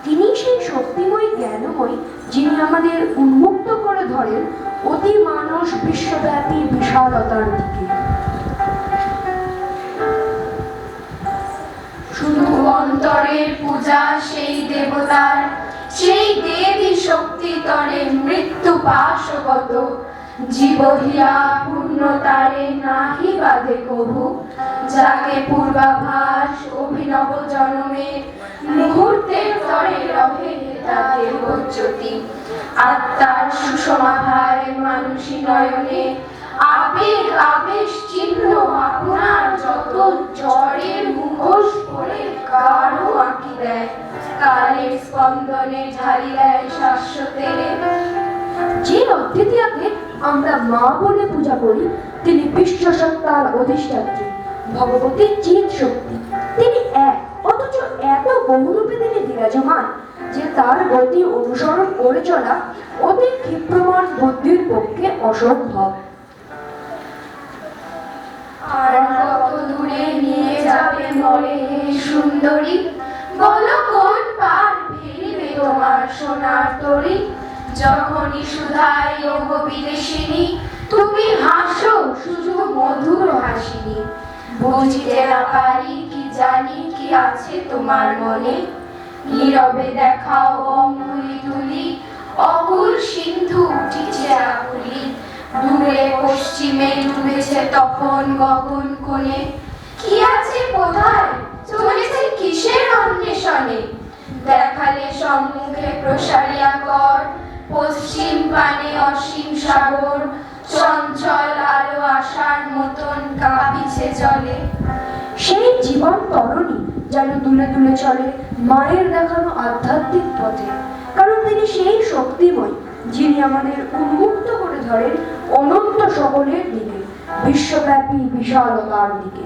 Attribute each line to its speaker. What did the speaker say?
Speaker 1: তিনি সেই শক্তিময়ী জ্ঞানময়ী, যিনি আমাদের উন্মুক্ত করে ধরেন অতি মানস বিশ্বব্যাপী বিশালতার দিকে।
Speaker 2: শুধু অন্তরের পূজা সেই দেবতার, সেই দেবী শক্তি তরে মৃত্যু পাশগত, জীবহিয়া পূর্ণতারে নাহি বাধে কভু, যাকে পূর্বাভাস অভিনব জনমের মুহূর্তের তরে রহে তাদের জ্যোতি। আত্মার সুষমাভায় মানুষী নয়নে আবেগ আবেশ চিহ্ন আপনার যত জ্বরের মুখোশ পরে গাঢ় আঁকি দেয়, কালের স্পন্দনে ঝালি দেয় শাশ্বতের।
Speaker 1: যে অদ্বিতীয়াকে আমরা মা বলে পূজা করি, তিনি বিশ্বসত্তার অধিষ্ঠাত্রী, ভগবতীর চিৎ শক্তি। তিনি এক, অথচ এত বহুরূপে তিনি বিরাজমান যে তার গতি অনুসরণ করে চলা অতি ক্ষিপ্রমান বুদ্ধির পক্ষে অসম্ভব।
Speaker 2: আর কত দূরে নিয়ে যাবে মরে সুন্দরী, বলো কোন পার ফিরবে তোমার সোনার তরী। যখনই সুধাই ওগো বিদেশিনী, তুমি হাসো শুধু মধুর হাসিনি। বুঝিতে না পারি কি জানি কি আছে তোমার মনে, নীরবে দেখাও অঙ্গুলি তুলি, অকুল সিন্ধু উঠিছে আকুলি। দূরে পশ্চিমে ডুবেছে তখন গগন কোণে, কি আছে কোথায় চলেছে কিসের অন্বেষণে। দেখালে সম্মুখে প্রসারিয়া কর, পশ্চিম পানে অসীম সাগর, চঞ্চল আলো আশার মতন কাঁপিছে জলে।
Speaker 1: সেই জীবন তরণী যেন দুলে দুলে চলে মায়ের দেখানো আধ্যাত্মিক পথে, কারণ তিনি সেই শক্তিময় যিনি আমাদের উন্মুক্ত করে ধরেন অনন্ত সকলের দিকে, বিশ্বব্যাপী বিশালতার দিকে।